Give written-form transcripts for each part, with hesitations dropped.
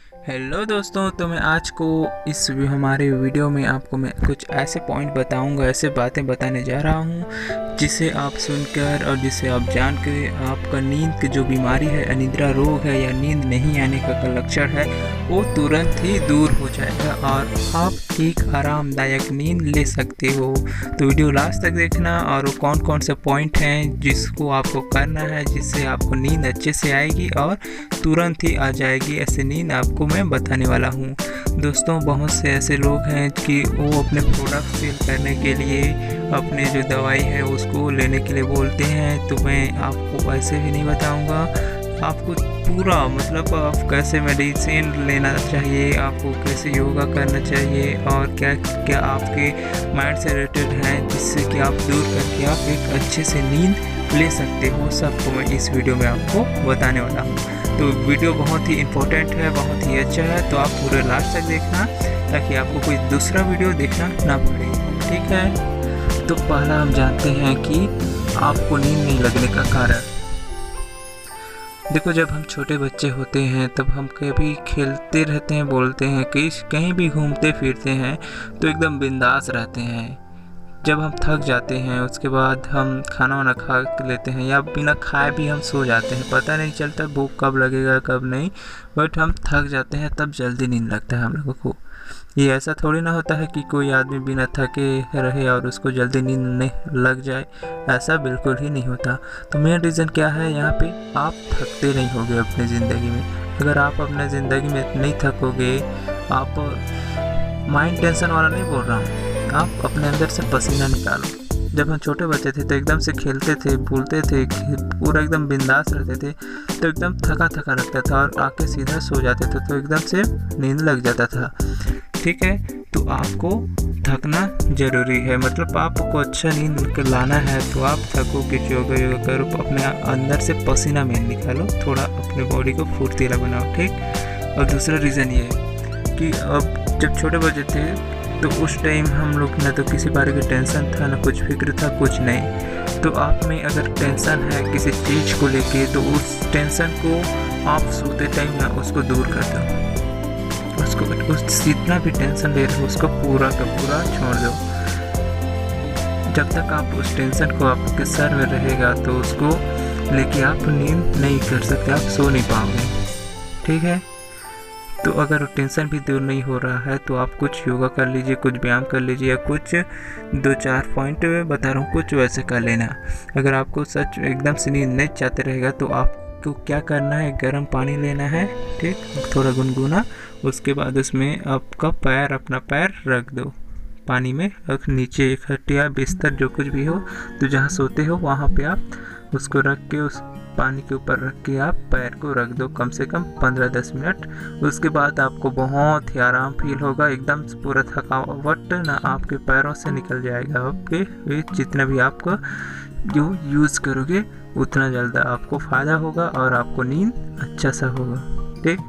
Hello दोस्तों, तो मैं आज को इस हमारे वीडियो में आपको मैं कुछ ऐसे पॉइंट बताऊंगा, ऐसे बातें बताने जा रहा हूं जिसे आप सुनकर और जिसे आप जान के आपका नींद की जो बीमारी है, अनिद्रा रोग है या नींद नहीं आने का लक्षण है, वो तुरंत ही दूर हो जाएगा और आप एक आरामदायक नींद ले सकते हो। तो वीडियो लास्ट तक देखना और वो कौन कौन से पॉइंट हैं जिसको आपको करना है, जिससे आपको नींद अच्छे से आएगी और तुरंत ही आ जाएगी। ऐसे नींद आपको मैं बताने वाला हूँ। दोस्तों, बहुत से ऐसे लोग हैं कि वो अपने प्रोडक्ट सेल करने के लिए अपने जो दवाई है उसको लेने के लिए बोलते हैं, तो मैं आपको ऐसे भी नहीं बताऊंगा। आपको पूरा मतलब आप कैसे मेडिसिन लेना चाहिए, आपको कैसे योगा करना चाहिए और क्या क्या आपके माइंड से रिलेटेड है जिससे कि आप दूर करके आप एक अच्छे से नींद ले सकते हो, सबको मैं इस वीडियो में आपको बताने वाला हूँ। तो वीडियो बहुत ही इम्पोर्टेंट है, बहुत ही अच्छा है, तो आप पूरे लास्ट तक देखना ताकि आपको कोई दूसरा वीडियो देखना ना पड़े। ठीक है, तो पहला हम जानते हैं कि आपको नींद नहीं लगने का कारण। देखो, जब हम छोटे बच्चे होते हैं तब हम कभी खेलते रहते हैं, बोलते हैं कि कहीं भी घूमते फिरते हैं तो एकदम बिंदास रहते हैं। जब हम थक जाते हैं उसके बाद हम खाना वाना खा लेते हैं या बिना खाए भी हम सो जाते हैं, पता नहीं चलता भूख कब लगेगा कब नहीं, बट हम थक जाते हैं तब जल्दी नींद लगता है हम लोगों को। ये ऐसा थोड़ी ना होता है कि कोई आदमी बिना थके रहे और उसको जल्दी नींद नहीं लग जाए, ऐसा बिल्कुल ही नहीं होता। तो मेन रीज़न क्या है, यहाँ पे आप थकते नहीं होगे अपनी ज़िंदगी में। अगर आप अपने ज़िंदगी में नहीं थकोगे, आप माइंड टेंशन वाला नहीं बोल रहा हूँ, आप अपने अंदर से पसीना निकालो। जब हम छोटे बच्चे थे तो एकदम से खेलते थे, भूलते थे, पूरा एकदम बिंदास रहते थे, तो एकदम थका थका लगता था और आके सीधा सो जाते थे तो एकदम से नींद लग जाता था। ठीक है, तो आपको थकना ज़रूरी है, मतलब आपको अच्छा नींद लाना है तो आप थको कि योगा करो, अपने अंदर से पसीना में निकालो, थोड़ा अपने बॉडी को फुर्तीला बनाओ। ठीक। और दूसरा रीज़न ये है कि अब जब छोटे बच्चे थे तो उस टाइम हम लोग ना तो किसी बारे की टेंशन था, ना कुछ फिक्र था, कुछ नहीं। तो आप में अगर टेंशन है किसी चीज़ को लेके तो उस टेंशन को आप सोते टाइम ना उसको दूर कर दो, उसको जितना भी टेंशन ले रहे हो उसको पूरा का पूरा छोड़ दो। जब तक आप उस टेंशन को आपके सर में रहेगा तो उसको लेके आप नींद नहीं कर सकते, आप सो नहीं पाओगे। ठीक है, तो अगर टेंशन भी दूर नहीं हो रहा है तो आप कुछ योगा कर लीजिए, कुछ व्यायाम कर लीजिए, या कुछ 2-4 पॉइंट बता रहा हूँ, कुछ वैसे कर लेना। अगर आपको सच एकदम से नींद नहीं चाहते रहेगा तो आपको क्या करना है, गर्म पानी लेना है, ठीक, थोड़ा गुनगुना। उसके बाद उसमें आपका पैर, अपना पैर रख दो पानी में, और नीचे एक खटिया बिस्तर जो कुछ भी हो, तो जहाँ सोते हो वहाँ पे आप उसको रख के उस पानी के ऊपर रख के आप पैर को रख दो कम से कम 15-10 मिनट। उसके बाद आपको बहुत ही आराम फील होगा, एकदम पूरा थकावट ना आपके पैरों से निकल जाएगा। आपके जितना भी आपको जो यूज़ करोगे उतना ज़्यादा आपको फ़ायदा होगा और आपको नींद अच्छा सा होगा। ठीक।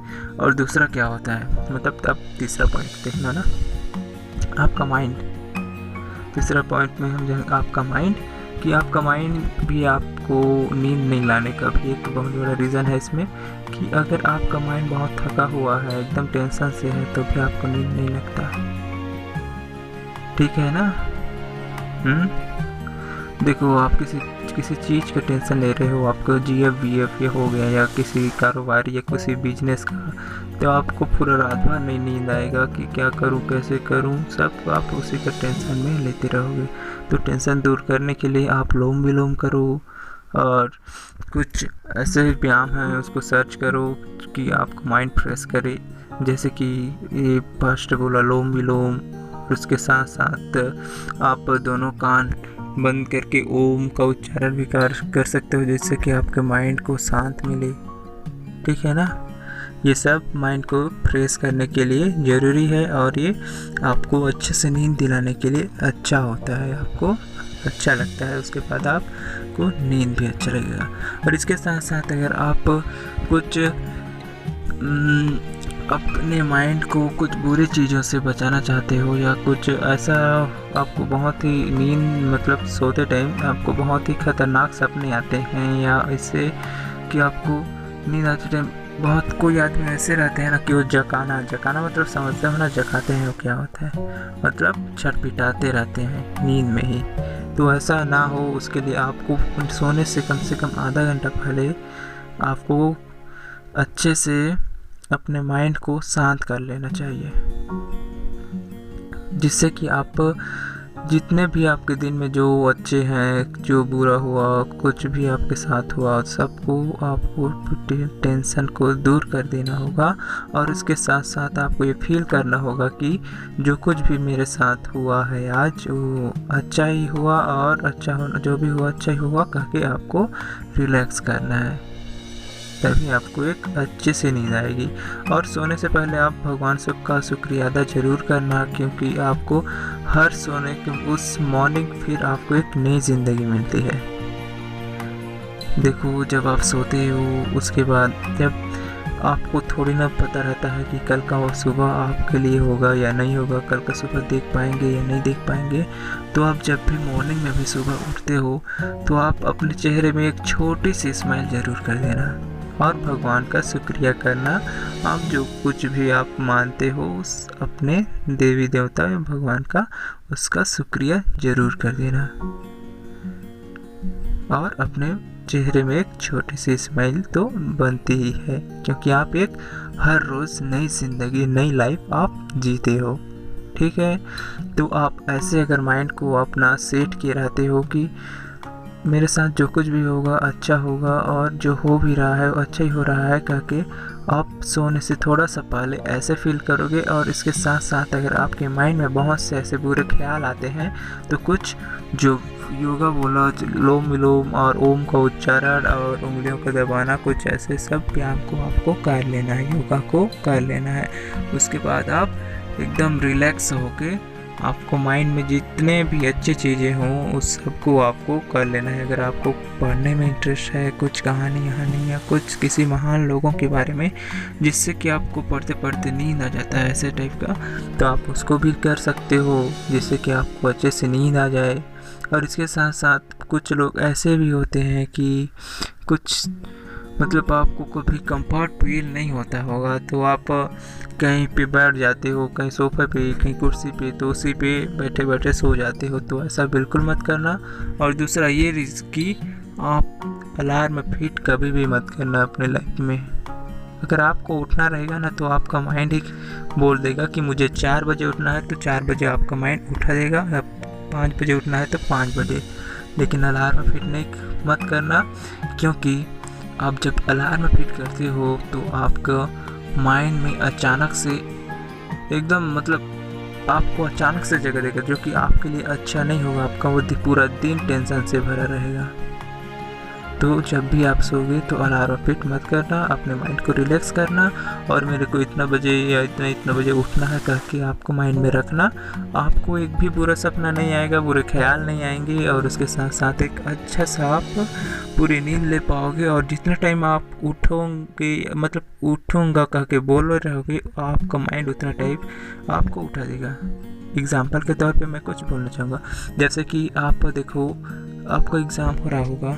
और दूसरा क्या होता है, मतलब अब तीसरा पॉइंट देखना ना, आपका माइंड। तीसरा पॉइंट में हम आपका माइंड, कि आपका माइंड भी आपको नींद नहीं लाने का भी एक बहुत बड़ा रीज़न है इसमें, कि अगर आपका माइंड बहुत थका हुआ है, एकदम टेंशन से है, तो भी आपको नींद नहीं लगता। ठीक है ना। देखो, आप किसी चीज़ का टेंशन ले रहे हो, आपको GF ये हो गया या किसी कारोबार या किसी बिजनेस का, तो आपको पूरा रात भर नहीं नींद आएगा कि क्या करूं, कैसे करूं, सब आप उसी का टेंशन में लेते रहोगे। तो टेंशन दूर करने के लिए आप लोम विलोम करो, और कुछ ऐसे व्यायाम हैं उसको सर्च करो कि आपको माइंड फ्रेश करे, जैसे कि ये फर्स्ट बोला लोम विलोम। उसके साथ साथ आप दोनों कान बंद करके ओम का उच्चारण भी कर सकते हो, जिससे कि आपके माइंड को शांत मिले। ठीक है ना। ये सब माइंड को फ्रेश करने के लिए ज़रूरी है और ये आपको अच्छे से नींद दिलाने के लिए अच्छा होता है, आपको अच्छा लगता है, उसके बाद आपको नींद भी अच्छा लगेगा। और इसके साथ साथ अगर आप कुछ अपने माइंड को कुछ बुरी चीज़ों से बचाना चाहते हो, या कुछ ऐसा आपको बहुत ही नींद, मतलब सोते टाइम आपको बहुत ही ख़तरनाक सपने आते हैं, या इससे कि आपको नींद आते टाइम बहुत कोई आदमी ऐसे रहते हैं ना कि वो जकाना मतलब समझते हो ना, जकाते हैं वो क्या होता है, मतलब छटपिटाते रहते हैं नींद में ही। तो ऐसा ना हो, उसके लिए आपको सोने से कम आधा घंटा पहले आपको अच्छे से अपने माइंड को शांत कर लेना चाहिए, जिससे कि आप जितने भी आपके दिन में जो अच्छे हैं, जो बुरा हुआ, कुछ भी आपके साथ हुआ, सबको आपको टेंशन को दूर कर देना होगा। और उसके साथ साथ आपको ये फील करना होगा कि जो कुछ भी मेरे साथ हुआ है आज वो अच्छा ही हुआ, और अच्छा होना जो भी हुआ अच्छा ही हुआ कह के आपको रिलैक्स करना है। तभी आपको एक अच्छे से नींद आएगी। और सोने से पहले आप भगवान सबका शुक्रिया अदा जरूर करना, क्योंकि आपको हर सोने के उस मॉर्निंग फिर आपको एक नई ज़िंदगी मिलती है। देखो, जब आप सोते हो उसके बाद जब आपको थोड़ी ना पता रहता है कि कल का वो सुबह आपके लिए होगा या नहीं होगा, कल का सुबह देख पाएंगे या नहीं देख पाएंगे। तो आप जब भी मॉर्निंग में भी सुबह उठते हो तो आप अपने चेहरे में एक छोटी सी स्माइल ज़रूर कर देना और भगवान का शुक्रिया करना। आप जो कुछ भी आप मानते हो उस अपने देवी देवता या भगवान का, उसका शुक्रिया ज़रूर कर देना और अपने चेहरे में एक छोटी सी स्माइल तो बनती ही है, क्योंकि आप एक हर रोज़ नई ज़िंदगी, नई लाइफ आप जीते हो। ठीक है, तो आप ऐसे अगर माइंड को अपना सेट किए रहते हो कि मेरे साथ जो कुछ भी होगा अच्छा होगा, और जो हो भी रहा है वो अच्छा ही हो रहा है करके आप सोने से थोड़ा सा पहले ऐसे फील करोगे। और इसके साथ साथ अगर आपके माइंड में बहुत से ऐसे बुरे ख्याल आते हैं तो कुछ जो योगा बोला, लोम विलोम और ओम का उच्चारण और उंगलियों का दबाना, कुछ ऐसे सब व्यायाम को आपको कर लेना है, योगा को कर लेना है। उसके बाद आप एकदम रिलैक्स होके आपको माइंड में जितने भी अच्छी चीज़ें हों उस सबको आपको कर लेना है। अगर आपको पढ़ने में इंटरेस्ट है, कुछ कहानी या कुछ किसी महान लोगों के बारे में जिससे कि आपको पढ़ते पढ़ते नींद आ जाता है ऐसे टाइप का, तो आप उसको भी कर सकते हो जिससे कि आपको अच्छे से नींद आ जाए। और इसके साथ साथ कुछ लोग ऐसे भी होते हैं कि कुछ मतलब आपको कभी कंफर्ट फील नहीं होता होगा, तो आप कहीं पे बैठ जाते हो, कहीं सोफे पे, कहीं कुर्सी पे, तो उसी पे बैठे बैठे सो जाते हो। तो ऐसा बिल्कुल मत करना। और दूसरा ये रिस्क कि आप अलार्म फिट कभी भी मत करना अपने लाइफ में। अगर आपको उठना रहेगा ना तो आपका माइंड ही बोल देगा कि मुझे 4 बजे उठना है, तो 4 बजे आपका माइंड उठा देगा, या 5 बजे उठना है तो 5 बजे। लेकिन अलार्म फिट नहीं मत करना, क्योंकि आप जब अलार्म फिट करते हो तो आपका माइंड में अचानक से एकदम मतलब आपको अचानक से जगह देगा, जो कि आपके लिए अच्छा नहीं होगा। आपका वो पूरा दिन टेंशन से भरा रहेगा। तो जब भी आप सोगे तो अलार्म फिट मत करना, अपने माइंड को रिलैक्स करना और मेरे को इतना बजे या इतना बजे उठना है कह के आपको माइंड में रखना। आपको एक भी बुरा सपना नहीं आएगा, बुरे ख्याल नहीं आएंगे, और उसके साथ साथ एक अच्छा सा आप पूरी नींद ले पाओगे। और जितना टाइम आप उठोगे, मतलब उठूँगा कह के बोल रहोगे, आपका माइंड उतना टाइम आपको उठा देगा। एग्ज़ाम्पल के तौर पे मैं कुछ बोलना चाहूँगा, जैसे कि आप देखो आपका एग्ज़ाम हो रहा होगा,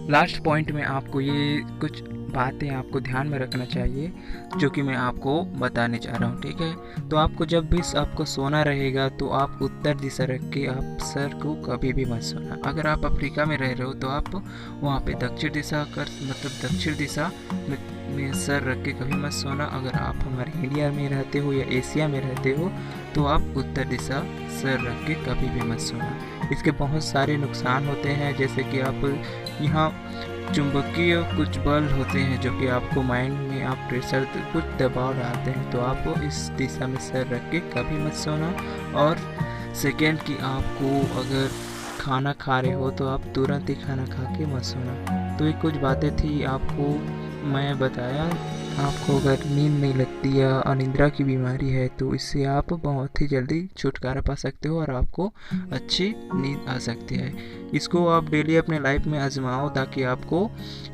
लास्ट पॉइंट में आपको ये कुछ बातें आपको ध्यान में रखना चाहिए जो कि मैं आपको बताने जा रहा हूँ। ठीक है, तो आपको जब भी आपको सोना रहेगा तो आप उत्तर दिशा रख के आप सर को कभी भी मत सोना। अगर आप अफ्रीका में रह रहे हो तो आप वहाँ पे दक्षिण दिशा में सर रख के कभी मत सोना। अगर आप हमारे इंडिया में रहते हो या एशिया में रहते हो तो आप उत्तर दिशा सर रख के कभी भी मत सोना। इसके बहुत सारे नुकसान होते हैं, जैसे कि आप यहाँ चुंबकीय कुछ बल होते हैं जो कि आपको माइंड में आप प्रेशर कुछ दबाव डालते हैं, तो आप इस दिशा में सर रख के कभी मत सोना। और सेकेंड कि आपको अगर खाना खा रहे हो तो आप तुरंत ही खाना खा के मत सोना। तो ये कुछ बातें थी आपको मैं बताया। आपको अगर नींद नहीं लगती या अनिद्रा की बीमारी है तो इससे आप बहुत ही जल्दी छुटकारा पा सकते हो और आपको अच्छी नींद आ सकती है। इसको आप डेली अपने लाइफ में आजमाओ ताकि आपको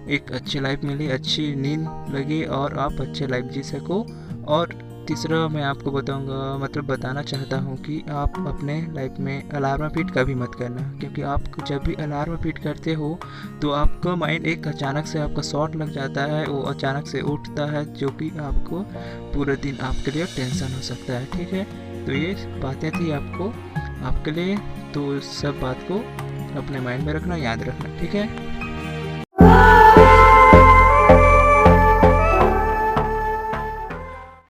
एक अच्छी लाइफ मिले, अच्छी नींद लगे और आप अच्छे लाइफ जी सको। और तीसरा मैं आपको बताऊंगा, मतलब बताना चाहता हूँ कि आप अपने लाइफ में अलार्म फिट कभी मत करना, क्योंकि आप जब भी अलार्म फिट करते हो तो आपका माइंड एक अचानक से आपका शॉट लग जाता है, वो अचानक से उठता है, जो कि आपको पूरे दिन आपके लिए टेंशन हो सकता है। ठीक है, तो ये बातें थी आपके लिए, तो सब बात को अपने माइंड में रखना, याद रखना। ठीक है।